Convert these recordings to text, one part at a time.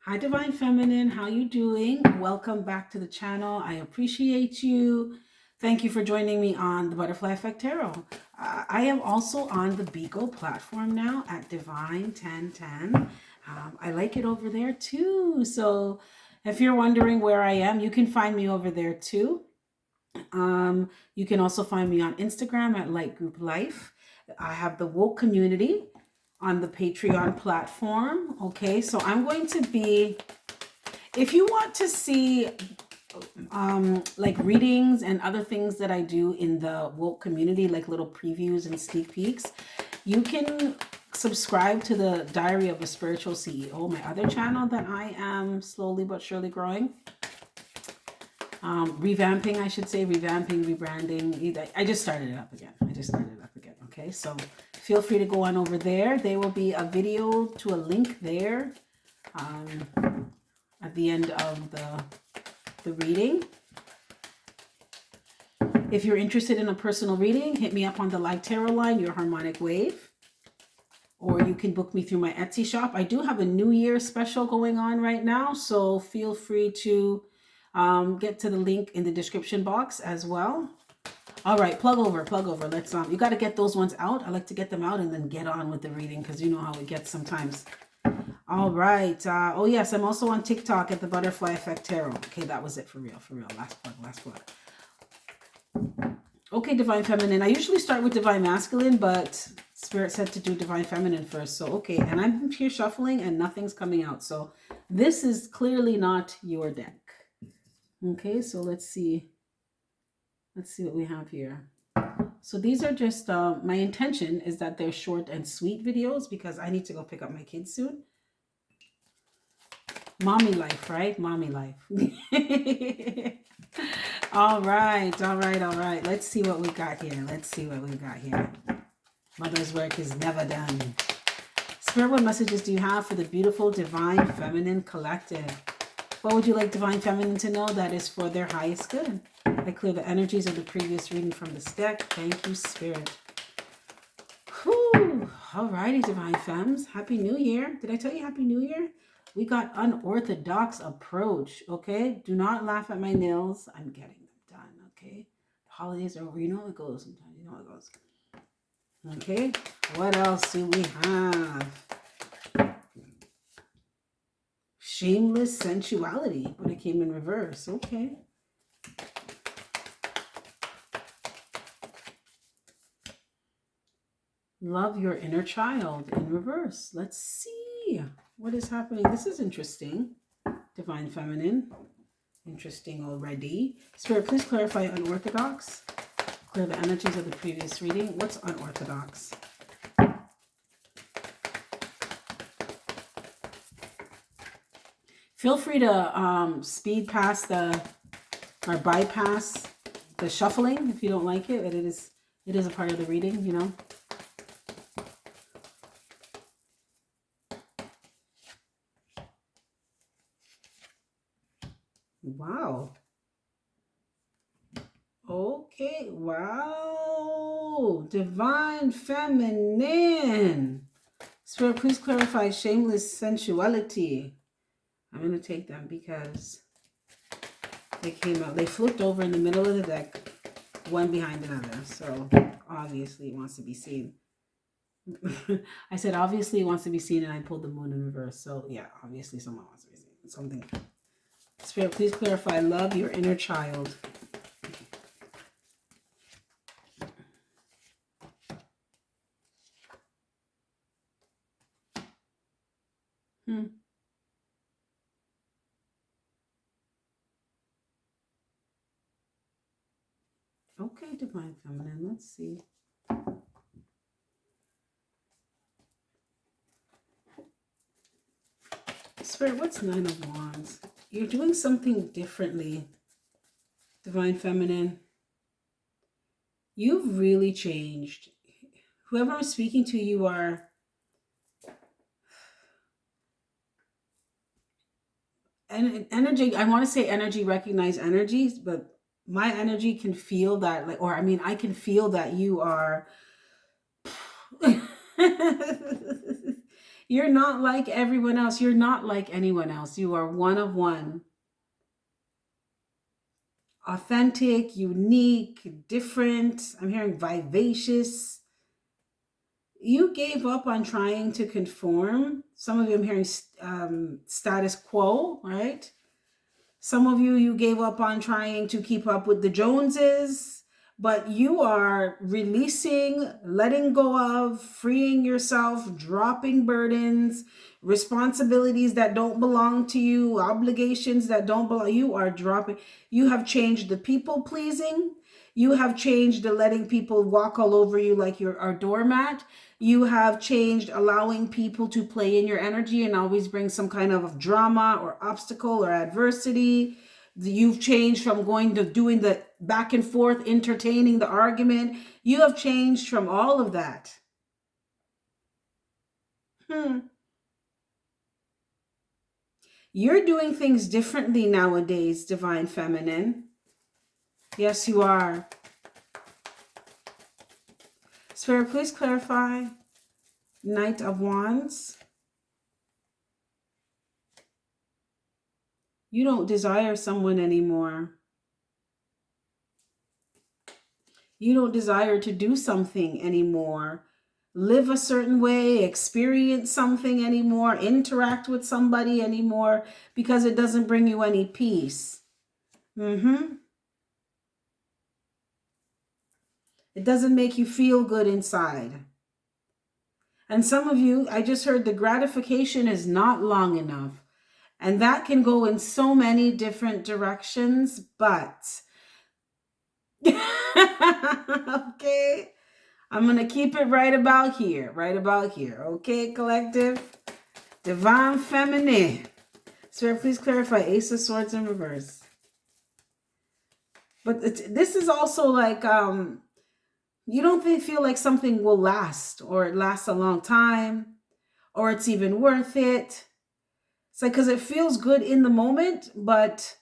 Hi, Divine Feminine. How you doing? Welcome back to the channel. I appreciate you. Thank you for joining me on the Butterfly Effect Tarot. I am also on the Beagle platform now at Divine 1010. I like it over there too. So if you're wondering where I am, you can find me over there too. You can also find me on Instagram at Light Group Life. I have the Woke Community on the Patreon platform. Okay, so I'm going to be, if you want to see like readings and other things that I do in the Woke community, like little previews and sneak peeks, you can subscribe to the Diary of a Spiritual CEO, my other channel that I am slowly but surely growing. Revamping, I should say, rebranding. I just started it up again. Okay, so feel free to go on over there. There will be a video to a link there at the end of the reading. If you're interested in a personal reading, hit me up on the live tarot line, Your Harmonic Wave. Or you can book me through my Etsy shop. I do have a New Year special going on right now, so feel free to get to the link in the description box as well. All right, plug over. Let's you got to get those ones out. I like to get them out and then get on with the reading because you know how it gets sometimes. All right. Oh yes, I'm also on TikTok at the Butterfly Effect Tarot. Okay, that was it for real. Last plug. Okay, Divine Feminine. I usually start with Divine Masculine, but Spirit said to do Divine Feminine first. So, okay, and I'm here shuffling and nothing's coming out. So this is clearly not your deck. Okay, so let's see. Let's see what we have here. So these are just, my intention is that they're short and sweet videos because I need to go pick up my kids soon. Mommy life, right? Mommy life. All right. Let's see what we got here. Mother's work is never done. Spirit, what messages do you have for the beautiful Divine Feminine Collective? What would you like Divine Feminine to know that is for their highest good? I clear the energies of the previous reading from this deck. Thank you, Spirit. Whew. Alrighty, Divine Femmes. Happy New Year. Did I tell you Happy New Year? We got unorthodox approach, okay? Do not laugh at my nails. I'm getting them done, okay? The holidays are over. You know how it goes sometimes. You know how it goes. Okay, what else do we have? Shameless sensuality, but it came in reverse. Okay. Love your inner child in reverse. Let's see what is happening. This is interesting. Divine Feminine. Interesting already. Spirit, please clarify unorthodox. Clear the energies of the previous reading. What's unorthodox? Feel free to speed past or bypass the shuffling if you don't like it. But it is a part of the reading, you know. Wow. Okay, wow. Divine Feminine. Spirit, please clarify shameless sensuality. I'm going to take them because they came out. They flipped over in the middle of the deck, one behind another. So obviously it wants to be seen. I said obviously it wants to be seen, and I pulled the moon in reverse. So yeah, obviously someone wants to be seen. Something. Spirit, please clarify. Love your inner child. Okay, Divine Feminine. Let's see. Spirit, what's Nine of Wands? You're doing something differently, Divine Feminine. You've really changed. Whoever I'm speaking to, you are energy. I want to say energy recognize energies, but my energy can feel that, like, or I mean, I can feel that you are You're not like everyone else. You're not like anyone else. You are one of one. Authentic, unique, different. I'm hearing vivacious. You gave up on trying to conform. Some of you, I'm hearing status quo, right? Some of you, you gave up on trying to keep up with the Joneses, but you are releasing, letting go of, freeing yourself, dropping burdens, responsibilities that don't belong to you, obligations that don't belong. You are dropping. You have changed the people pleasing. You have changed the letting people walk all over you like you're a doormat. You have changed allowing people to play in your energy and always bring some kind of drama or obstacle or adversity. You've changed from going to doing the back and forth, entertaining the argument. You have changed from all of that. You're doing things differently nowadays, Divine Feminine. Yes, you are. Spirit, please clarify. Knight of Wands. You don't desire someone anymore. You don't desire to do something anymore. Live a certain way, experience something anymore, interact with somebody anymore, because it doesn't bring you any peace. It doesn't make you feel good inside. And some of you, I just heard the gratification is not long enough. And that can go in so many different directions, but okay. I'm going to keep it right about here. Okay, collective? Divine Feminine. Spirit, please clarify. Ace of Swords in reverse. But this is also like, you don't feel like something will last, or it lasts a long time, or it's even worth it. It's like, because it feels good in the moment, but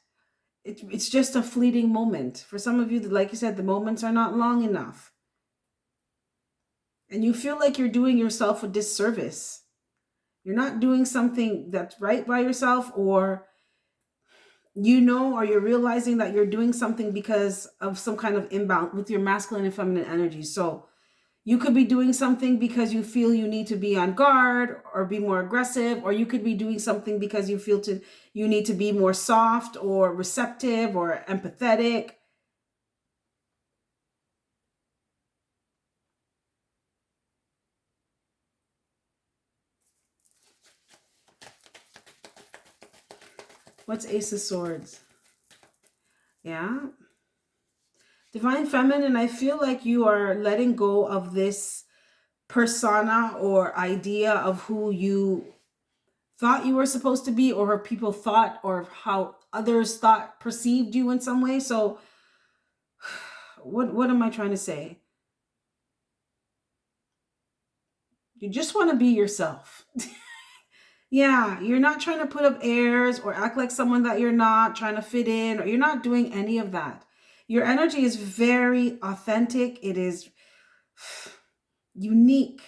it's just a fleeting moment. For some of you, like you said, the moments are not long enough. And you feel like you're doing yourself a disservice. You're not doing something that's right by yourself, or or you're realizing that you're doing something because of some kind of imbalance with your masculine and feminine energy. So you could be doing something because you feel you need to be on guard or be more aggressive, or you could be doing something because you feel you need to be more soft or receptive or empathetic. What's Ace of Swords? Yeah. Divine Feminine, I feel like you are letting go of this persona or idea of who you thought you were supposed to be, or people thought, or how others thought, perceived you in some way. So what am I trying to say? You just want to be yourself. Yeah, you're not trying to put up airs or act like someone that you're not, trying to fit in, or you're not doing any of that. Your energy is very authentic. It is unique.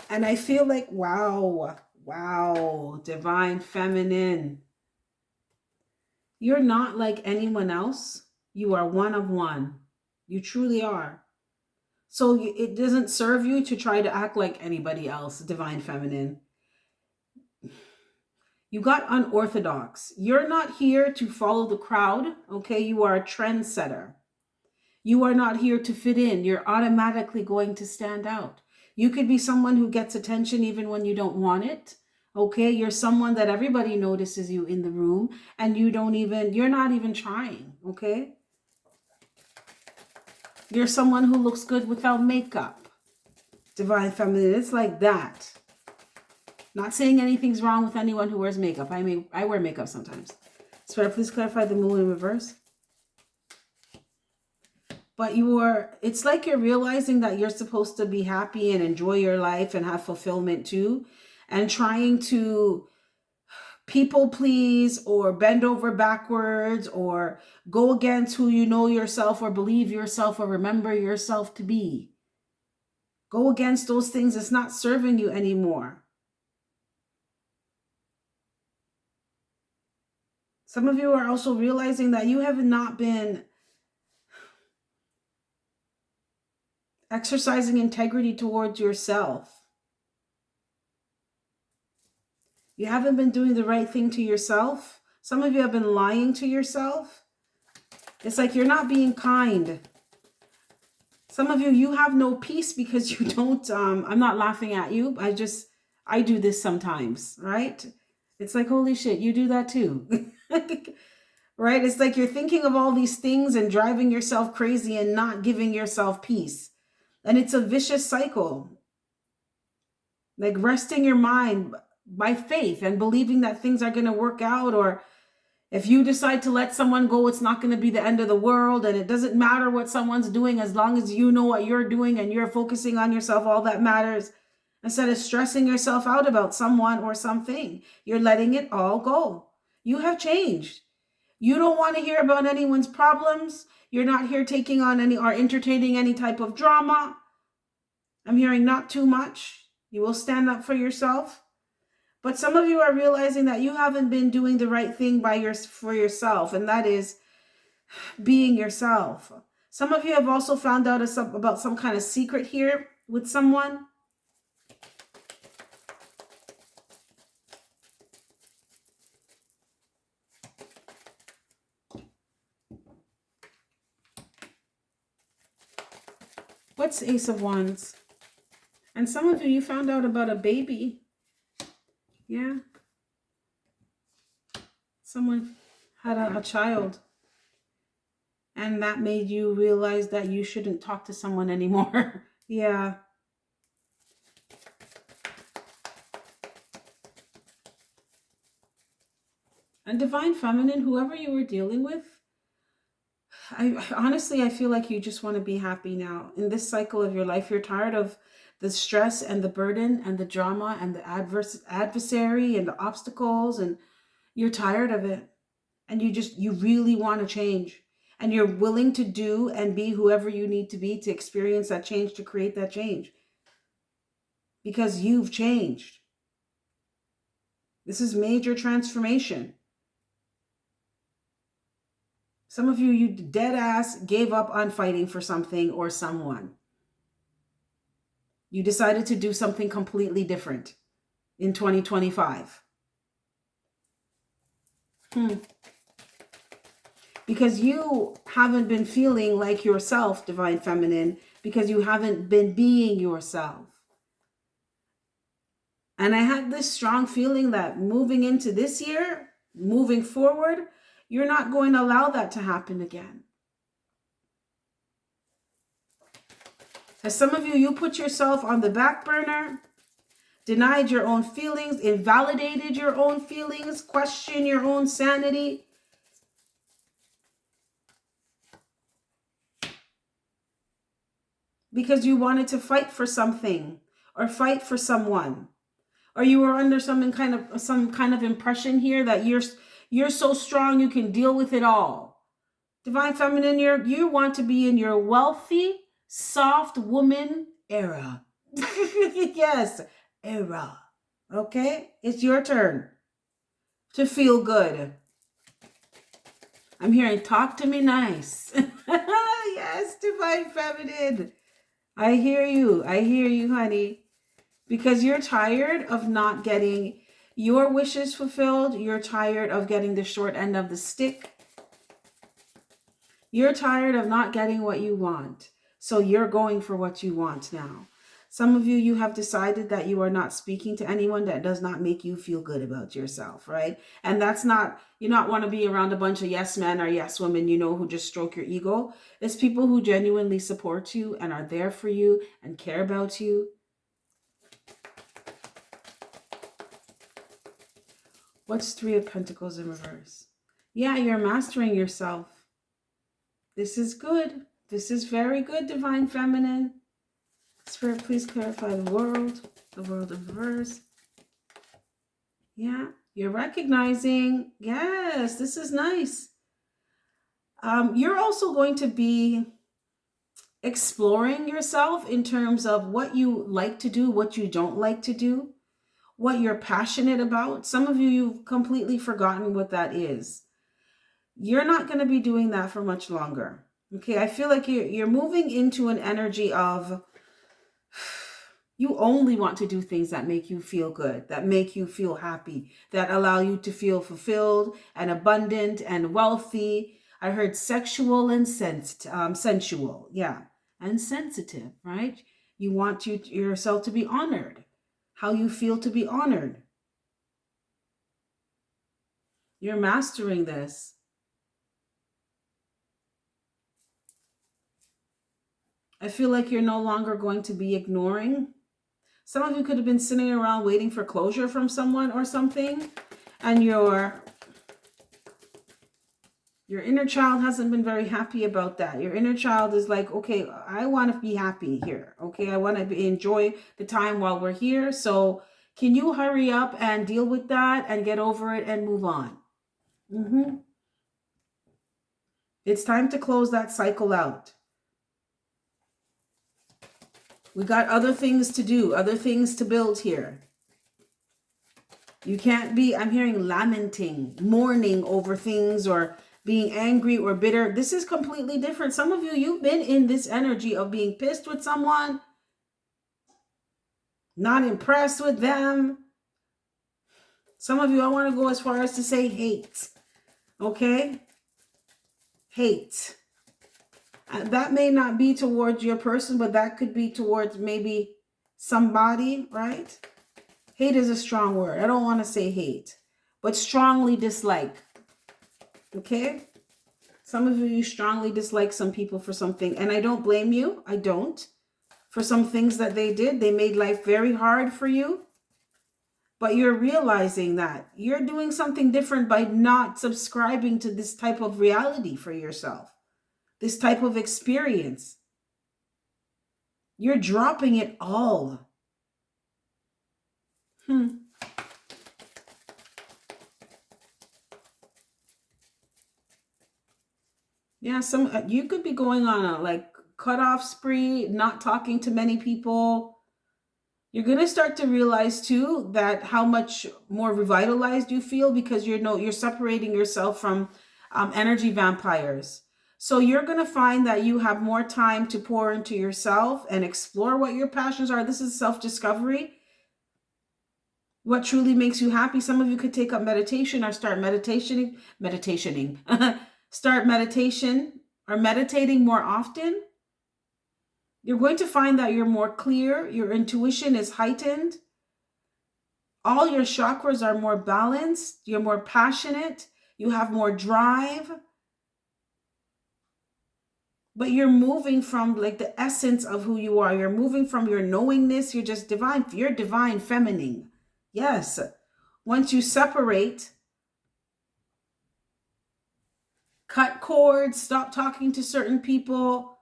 And I feel like, wow, Divine Feminine. You're not like anyone else. You are one of one. You truly are. So it doesn't serve you to try to act like anybody else, Divine Feminine. You got unorthodox. You're not here to follow the crowd, okay? You are a trendsetter. You are not here to fit in. You're automatically going to stand out. You could be someone who gets attention even when you don't want it, okay? You're someone that everybody notices you in the room, and you're not even trying, okay? You're someone who looks good without makeup. Divine Feminine, it's like that. Not saying anything's wrong with anyone who wears makeup. I wear makeup sometimes. Spirit, please clarify the Moon in reverse. But it's like you're realizing that you're supposed to be happy and enjoy your life and have fulfillment too. And trying to people please or bend over backwards or go against who you know yourself or believe yourself or remember yourself to be. Go against those things. It's not serving you anymore. Some of you are also realizing that you have not been exercising integrity towards yourself. You haven't been doing the right thing to yourself. Some of you have been lying to yourself. It's like you're not being kind. Some of you, you have no peace because you don't, I'm not laughing at you. I do this sometimes, right? It's like, holy shit, you do that too. Right? It's like you're thinking of all these things and driving yourself crazy and not giving yourself peace. And it's a vicious cycle. Like resting your mind by faith and believing that things are going to work out, or if you decide to let someone go, it's not going to be the end of the world, and it doesn't matter what someone's doing as long as you know what you're doing and you're focusing on yourself. All that matters. Instead of stressing yourself out about someone or something, you're letting it all go. You have changed. You don't want to hear about anyone's problems. You're not here taking on any or entertaining any type of drama. I'm hearing not too much. You will stand up for yourself. But some of you are realizing that you haven't been doing the right thing for yourself, and that is being yourself. Some of you have also found out about some kind of secret here with someone. What's Ace of Wands? And some of you found out about a baby. Yeah. Someone had a child. And that made you realize that you shouldn't talk to someone anymore. Yeah. And Divine Feminine, whoever you were dealing with, I feel like you just want to be happy now. In this cycle of your life, you're tired of the stress and the burden and the drama and the adversary and the obstacles, and you're tired of it. And you really want to change. And you're willing to do and be whoever you need to be to experience that change, to create that change. Because you've changed. This is major transformation. Some of you dead ass gave up on fighting for something or someone. You decided to do something completely different in 2025. Because you haven't been feeling like yourself, Divine Feminine, because you haven't been being yourself. And I had this strong feeling that moving into this year, moving forward, you're not going to allow that to happen again. As some of you put yourself on the back burner, denied your own feelings, invalidated your own feelings, questioned your own sanity. Because you wanted to fight for something or fight for someone. Or you were under some kind of impression here that you're so strong you can deal with it all. Divine Feminine, you want to be in your wealthy, soft woman era. Yes, era. Okay? It's your turn to feel good. I'm hearing talk to me nice. Yes, Divine Feminine. I hear you, honey. Because you're tired of not getting your wishes fulfilled. You're tired of getting the short end of the stick. You're tired of not getting what you want. So you're going for what you want now. Some of you have decided that you are not speaking to anyone that does not make you feel good about yourself, right? And that's not, you not want to be around a bunch of yes men or yes women, who just stroke your ego. It's people who genuinely support you and are there for you and care about you. What's Three of Pentacles in reverse? Yeah, you're mastering yourself. This is good. This is very good, Divine Feminine. Spirit, please clarify the world in reverse. Yeah, You're recognizing, yes, this is nice. You're also going to be exploring yourself in terms of what you like to do, what you don't like to do, what you're passionate about. Some of you, you've completely forgotten what that is. You're not going to be doing that for much longer. Okay, I feel like you're moving into an energy of you only want to do things that make you feel good, that make you feel happy, that allow you to feel fulfilled and abundant and wealthy. I heard sexual and sensual, yeah, and sensitive, right? You want yourself to be honored, how you feel to be honored. You're mastering this. I feel like you're no longer going to be ignoring. Some of you could have been sitting around waiting for closure from someone or something, and your inner child hasn't been very happy about that. Your inner child is like, okay, I want to be happy here. Okay, I want to enjoy the time while we're here. So can you hurry up and deal with that and get over it and move on? It's time to close that cycle out. We got other things to do, other things to build here. You can't be, I'm hearing lamenting, mourning over things, or being angry or bitter. This is completely different. Some of you, you've been in this energy of being pissed with someone, not impressed with them. Some of you, I want to go as far as to say hate. Okay? Hate. That may not be towards your person, but that could be towards maybe somebody, right? Hate is a strong word. I don't want to say hate, but strongly dislike. Okay? Some of you strongly dislike some people for something, and I don't blame you. I don't. For some things that they did, they made life very hard for you. But you're realizing that you're doing something different by not subscribing to this type of reality for yourself, this type of experience. You're dropping it all. Yeah, you could be going on a like cutoff spree, not talking to many people. You're going to start to realize too that how much more revitalized you feel because you're separating yourself from energy vampires. So you're going to find that you have more time to pour into yourself and explore what your passions are. This is self-discovery. What truly makes you happy. Some of you could take up meditation or start meditationing. Start meditation or meditating more often. You're going to find that you're more clear. Your intuition is heightened. All your chakras are more balanced. You're more passionate. You have more drive. But you're moving from like the essence of who you are. You're moving from your knowingness. You're just divine. You're divine feminine. Yes. Once you separate, cut cords, stop talking to certain people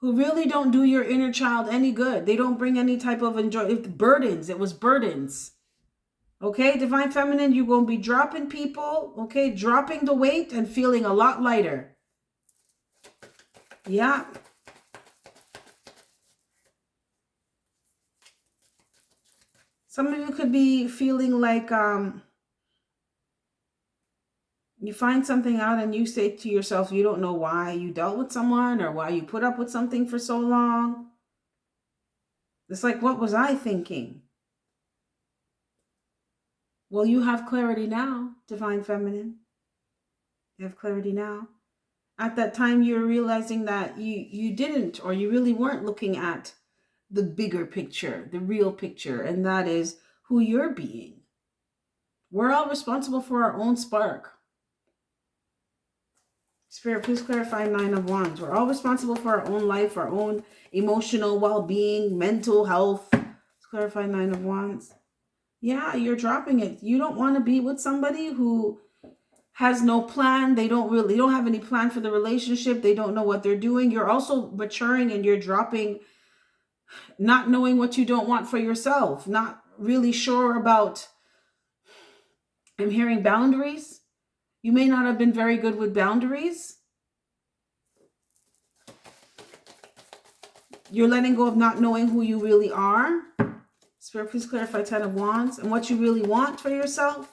who really don't do your inner child any good. They don't bring any type of burdens. It was burdens. Okay, divine feminine, you're going to be dropping people, okay, dropping the weight and feeling a lot lighter. Yeah. Some of you could be feeling like you find something out and you say to yourself, you don't know why you dealt with someone or why you put up with something for so long. It's like, what was I thinking? Well, you have clarity now, divine feminine. You have clarity now. At that time, you're realizing that you didn't, or you really weren't looking at the bigger picture, the real picture, and that is who you're being. We're all responsible for our own spark. Spirit, please clarify 9 of Wands. We're all responsible for our own life, our own emotional well-being, mental health. Let's clarify 9 of Wands. Yeah, you're dropping it. You don't want to be with somebody who has no plan. They don't have any plan for the relationship. They don't know what they're doing. You're also maturing and you're dropping, not knowing what you don't want for yourself, not really sure about, I'm hearing boundaries. You may not have been very good with boundaries. You're letting go of not knowing who you really are. Spirit, please clarify 10 of Wands and what you really want for yourself.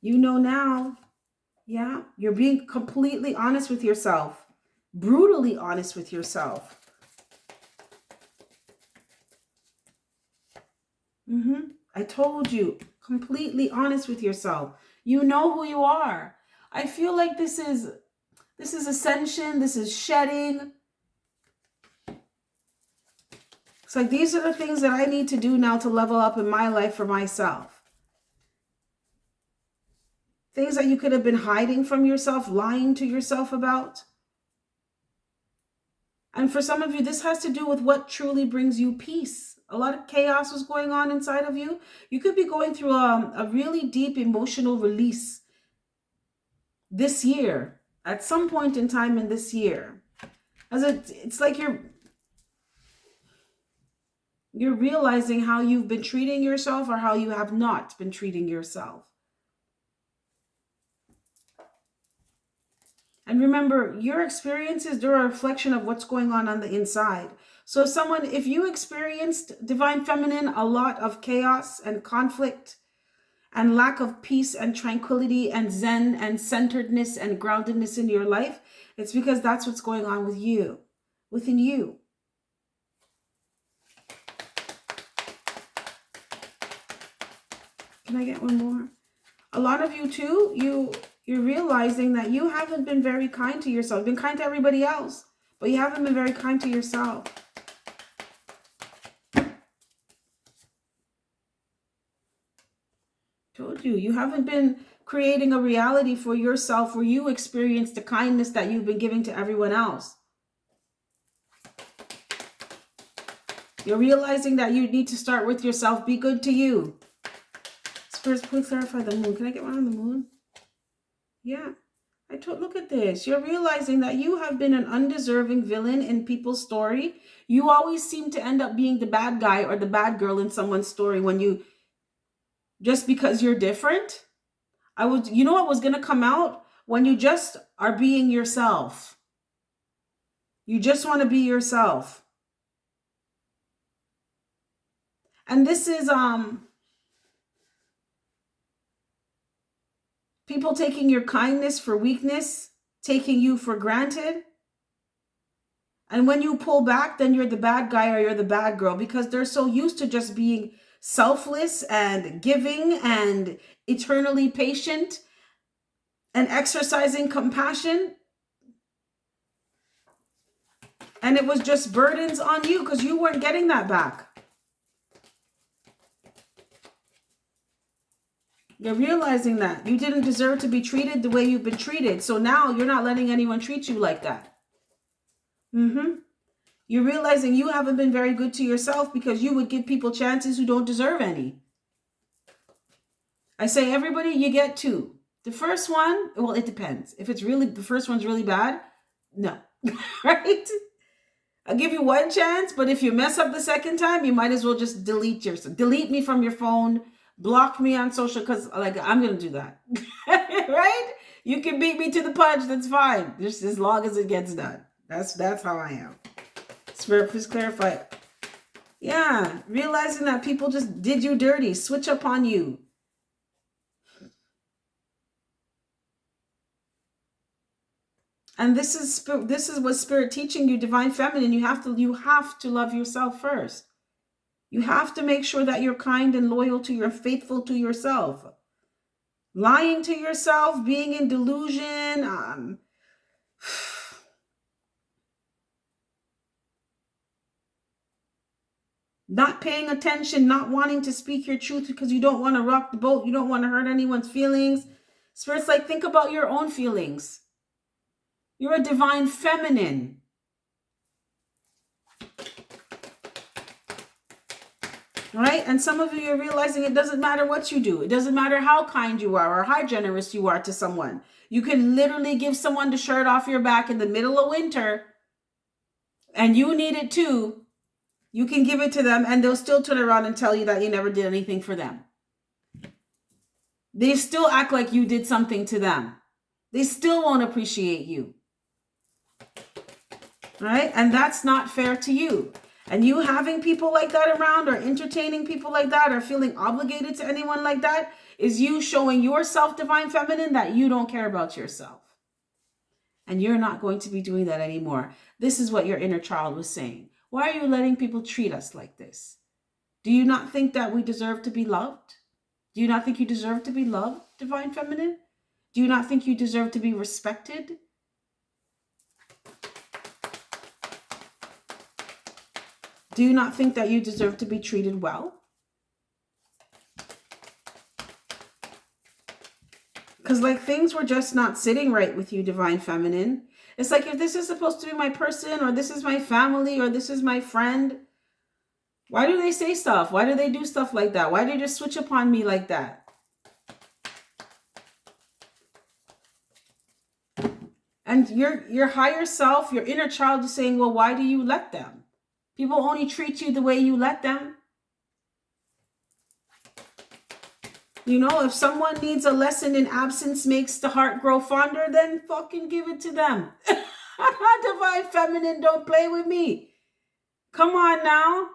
You know now. Yeah, you're being completely honest with yourself. Brutally honest with yourself. I told you, completely honest with yourself. You know who you are. I feel like this is ascension. This is shedding. It's like these are the things that I need to do now to level up in my life for myself. Things that you could have been hiding from yourself, lying to yourself about. And for some of you, this has to do with what truly brings you peace. A lot of chaos was going on inside of you. You could be going through a really deep emotional release this year, at some point in time in this year. As it's like you're realizing how you've been treating yourself or how you have not been treating yourself. And remember, your experiences, they're a reflection of what's going on the inside. So if you experienced Divine Feminine, a lot of chaos and conflict and lack of peace and tranquility and zen and centeredness and groundedness in your life, it's because that's what's going on with you, within you. Can I get one more? A lot of you too, you're realizing that you haven't been very kind to yourself. You've been kind to everybody else, but you haven't been very kind to yourself. Told you, you haven't been creating a reality for yourself where you experience the kindness that you've been giving to everyone else. You're realizing that you need to start with yourself. Be good to you. Spirits, please clarify the moon. Can I get one on the moon? Yeah. Look at this. You're realizing that you have been an undeserving villain in people's story. You always seem to end up being the bad guy or the bad girl in someone's story just because you're different. You know what was going to come out? When you just are being yourself. You just want to be yourself. And this is people taking your kindness for weakness, taking you for granted. And when you pull back, then you're the bad guy or you're the bad girl, because they're so used to just being selfless and giving and eternally patient and exercising compassion. And it was just burdens on you because you weren't getting that back. You're realizing that you didn't deserve to be treated the way you've been treated. So now you're not letting anyone treat you like that. You're realizing you haven't been very good to yourself because you would give people chances who don't deserve any. I say everybody, you get two. The first one, well, it depends. If the first one's really bad, no, right? I'll give you one chance, but if you mess up the second time, you might as well just delete me from your phone, block me on social, because I'm going to do that, right? You can beat me to the punch. That's fine. Just as long as it gets done. That's how I am. Spirit, please clarify. Yeah. Realizing that people just did you dirty, switch up on you. And this is what Spirit teaching you, Divine Feminine. You have to love yourself first. You have to make sure that you're kind and loyal to your, faithful to yourself. Lying to yourself, being in delusion, not paying attention, not wanting to speak your truth because you don't want to rock the boat. You don't want to hurt anyone's feelings. Spirit's like, think about your own feelings. You're a Divine Feminine. Right? And some of you are realizing it doesn't matter what you do. It doesn't matter how kind you are or how generous you are to someone. You can literally give someone the shirt off your back in the middle of winter and you need it too. You can give it to them and they'll still turn around and tell you that you never did anything for them. They still act like you did something to them. They still won't appreciate you. Right? And that's not fair to you. And you having people like that around, or entertaining people like that, or feeling obligated to anyone like that, is you showing yourself, Divine Feminine, that you don't care about yourself. And you're not going to be doing that anymore. This is what your inner child was saying. Why are you letting people treat us like this? Do you not think that we deserve to be loved? Do you not think you deserve to be loved, Divine Feminine? Do you not think you deserve to be respected? Do you not think that you deserve to be treated well? Because like things were just not sitting right with you, Divine Feminine. It's like, if this is supposed to be my person, or this is my family, or this is my friend, why do they say stuff? Why do they do stuff like that? Why do they just switch upon me like that? And your higher self, your inner child is saying, well, why do you let them? People only treat you the way you let them. You know, if someone needs a lesson in absence makes the heart grow fonder, then fucking give it to them. Divine Feminine, don't play with me. Come on now.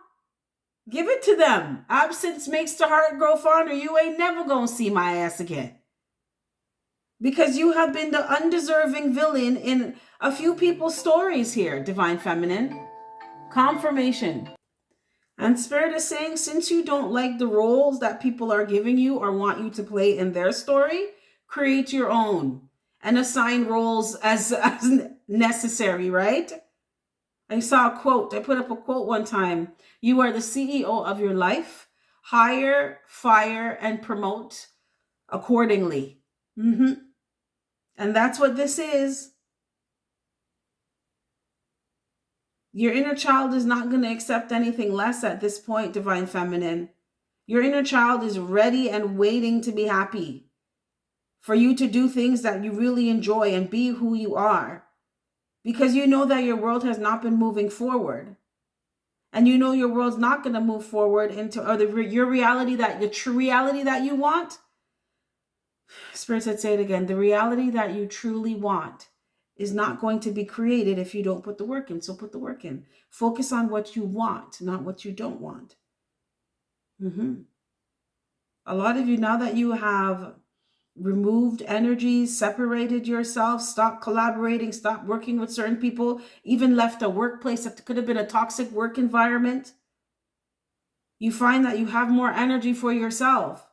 Give it to them. Absence makes the heart grow fonder. You ain't never gonna see my ass again. Because you have been the undeserving villain in a few people's stories here, Divine Feminine. Confirmation. And Spirit is saying, since you don't like the roles that people are giving you or want you to play in their story, create your own and assign roles as necessary, right? I saw a quote. I put up a quote one time. You are the CEO of your life. Hire, fire, and promote accordingly. And that's what this is. Your inner child is not going to accept anything less at this point, Divine Feminine. Your inner child is ready and waiting to be happy. For you to do things that you really enjoy and be who you are. Because you know that your world has not been moving forward. And you know your world's not going to move forward into your reality, the true reality that you want. Spirit said, say it again. The reality that you truly want is not going to be created if you don't put the work in. So put the work in. Focus on what you want, not what you don't want. A lot of you, now that you have removed energies, separated yourself, stopped collaborating, stopped working with certain people, even left a workplace that could have been a toxic work environment, you find that you have more energy for yourself.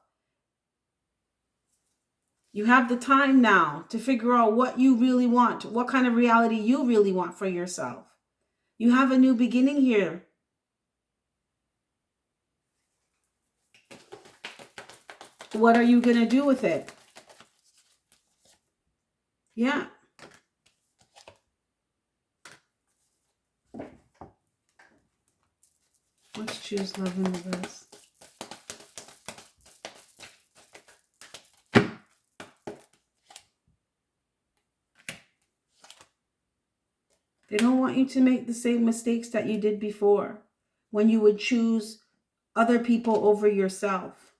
You have the time now to figure out what you really want, what kind of reality you really want for yourself. You have a new beginning here. What are you going to do with it? Yeah. Let's choose love in reverse. They don't want you to make the same mistakes that you did before, when you would choose other people over yourself.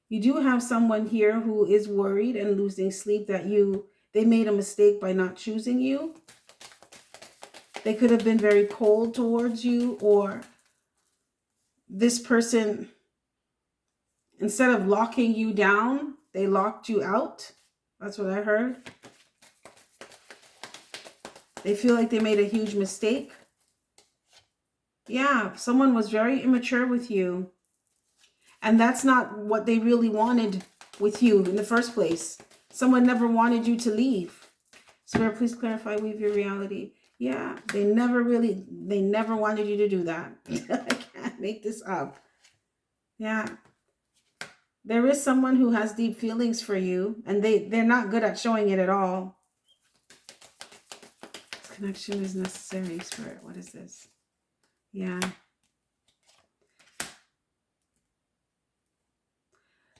You do have someone here who is worried and losing sleep that they made a mistake by not choosing you. They could have been very cold towards you, or this person, instead of locking you down, they locked you out. That's what I heard. They feel like they made a huge mistake. Yeah, someone was very immature with you. And that's not what they really wanted with you in the first place. Someone never wanted you to leave. Spirit, please clarify, weave your reality. Yeah, they never wanted you to do that. I can't make this up. Yeah. There is someone who has deep feelings for you, and they're not good at showing it at all. Connection is necessary, Spirit. What is this? Yeah.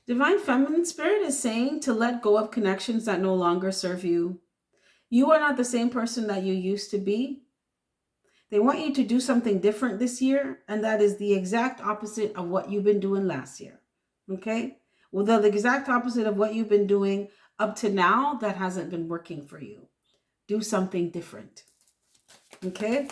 Divine Feminine, Spirit is saying to let go of connections that no longer serve you. You are not the same person that you used to be. They want you to do something different this year, and that is the exact opposite of what you've been doing last year. Okay? Well, the exact opposite of what you've been doing up to now that hasn't been working for you. Do something different. Okay?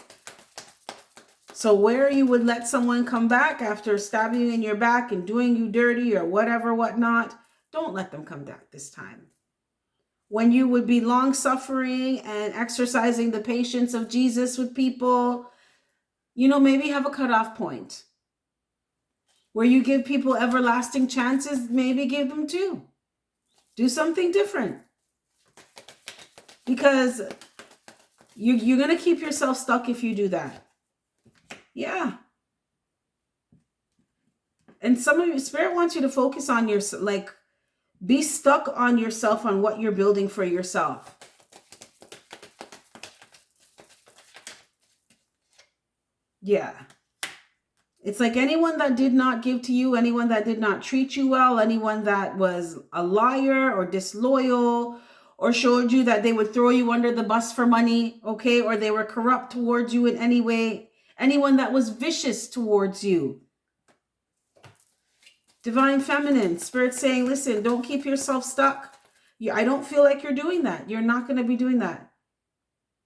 So where you would let someone come back after stabbing you in your back and doing you dirty or whatever, whatnot, don't let them come back this time. When you would be long-suffering and exercising the patience of Jesus with people, maybe have a cutoff point. Where you give people everlasting chances, maybe give them two. Do something different. Because you're going to keep yourself stuck if you do that. Yeah. And some of you, Spirit wants you to focus on your, be stuck on yourself, on what you're building for yourself. Yeah. It's like anyone that did not give to you, anyone that did not treat you well, anyone that was a liar or disloyal or showed you that they would throw you under the bus for money, okay? Or they were corrupt towards you in any way. Anyone that was vicious towards you. Divine Feminine, Spirit saying, listen, don't keep yourself stuck. I don't feel like you're doing that. You're not going to be doing that.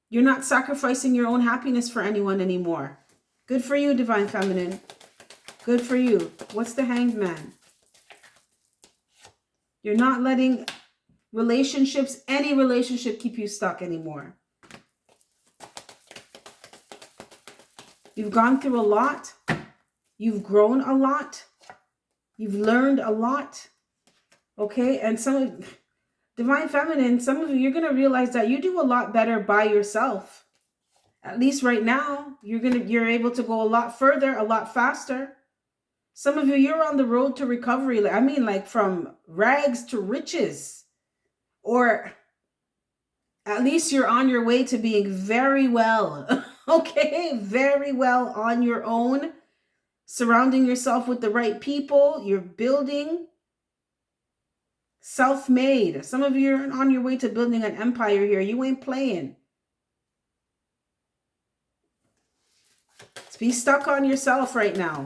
You're not sacrificing your own happiness for anyone anymore. Good for you, Divine Feminine. Good for you. What's the Hanged Man? You're not letting relationships, any relationship, keep you stuck anymore. You've gone through a lot. You've grown a lot. You've learned a lot. Okay? And Divine Feminine, some of you, you're going to realize that you do a lot better by yourself. At least right now, you're able to go a lot further, a lot faster. Some of you, you're on the road to recovery. I mean, like from rags to riches. Or at least you're on your way to being very well. Okay? Very well on your own. Surrounding yourself with the right people. You're building. Self-made. Some of you are on your way to building an empire here. You ain't playing. Be stuck on yourself right now.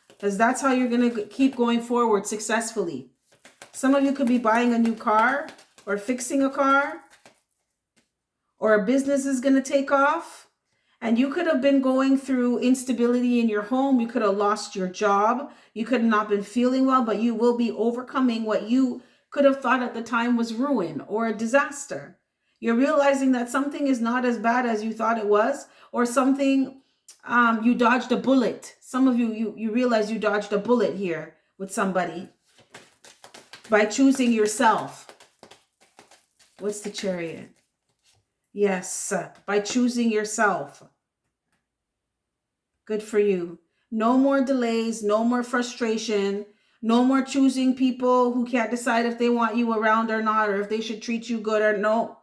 Because that's how you're going to keep going forward successfully. Some of you could be buying a new car or fixing a car. Or a business is going to take off. And you could have been going through instability in your home. You could have lost your job. You could have not been feeling well. But you will be overcoming what you could have thought at the time was ruin or a disaster. You're realizing that something is not as bad as you thought it was. Or something... you dodged a bullet. Some of you realize you dodged a bullet here with somebody by choosing yourself. What's the Chariot? Yes, by choosing yourself. Good for you. No more delays, no more frustration, no more choosing people who can't decide if they want you around or not, or if they should treat you good or no.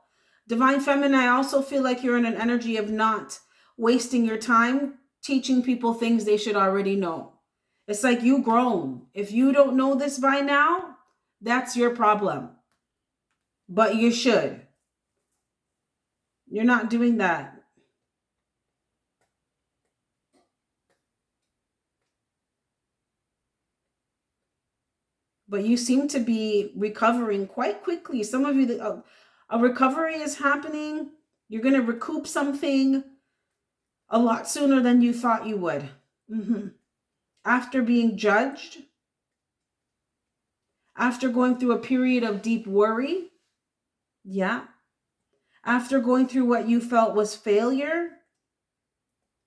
Divine Feminine, I also feel like you're in an energy of not wasting your time teaching people things they should already know. It's like you grown. If you don't know this by now, that's your problem. But you should. You're not doing that. But you seem to be recovering quite quickly. Some of you, a recovery is happening. You're going to recoup something a lot sooner than you thought you would. After being judged, after going through a period of deep worry, yeah. After going through what you felt was failure,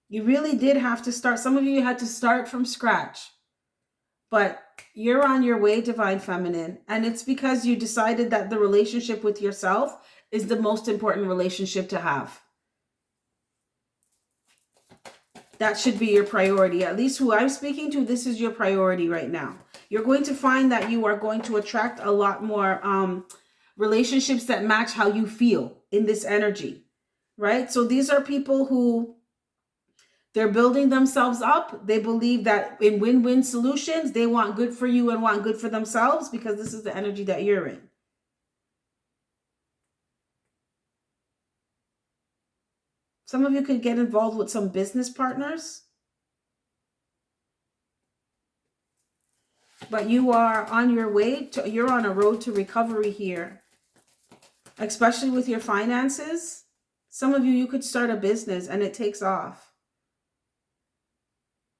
you really did have to start. Some of you had to start from scratch. But you're on your way, Divine Feminine. And it's because you decided that the relationship with yourself is the most important relationship to have. That should be your priority. At least who I'm speaking to, this is your priority right now. You're going to find that you are going to attract a lot more relationships that match how you feel in this energy, right? So these are people who they're building themselves up. They believe that in win-win solutions, they want good for you and want good for themselves because this is the energy that you're in. Some of you could get involved with some business partners. But you are on your way to, you're on a road to recovery here. Especially with your finances. Some of you, you could start a business and it takes off.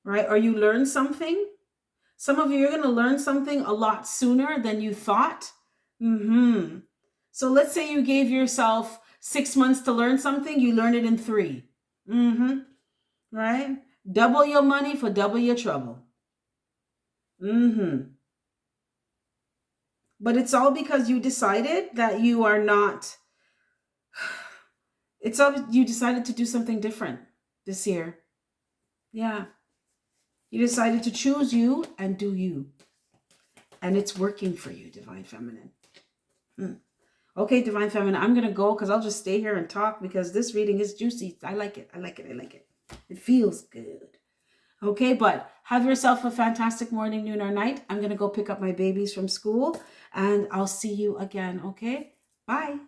Right? Or you learn something. Some of you, you're going to learn something a lot sooner than you thought. So let's say you gave yourself 6 months to learn something. You learn it in 3. Right? Double your money for double your trouble. But it's all because you decided that you are not, it's all, you decided to do something different this year. Yeah. You decided to choose you and do you. And it's working for you, Divine Feminine. Okay, Divine Feminine, I'm going to go because I'll just stay here and talk because this reading is juicy. I like it. I like it. I like it. It feels good. Okay, but have yourself a fantastic morning, noon, or night. I'm going to go pick up my babies from school and I'll see you again. Okay, bye.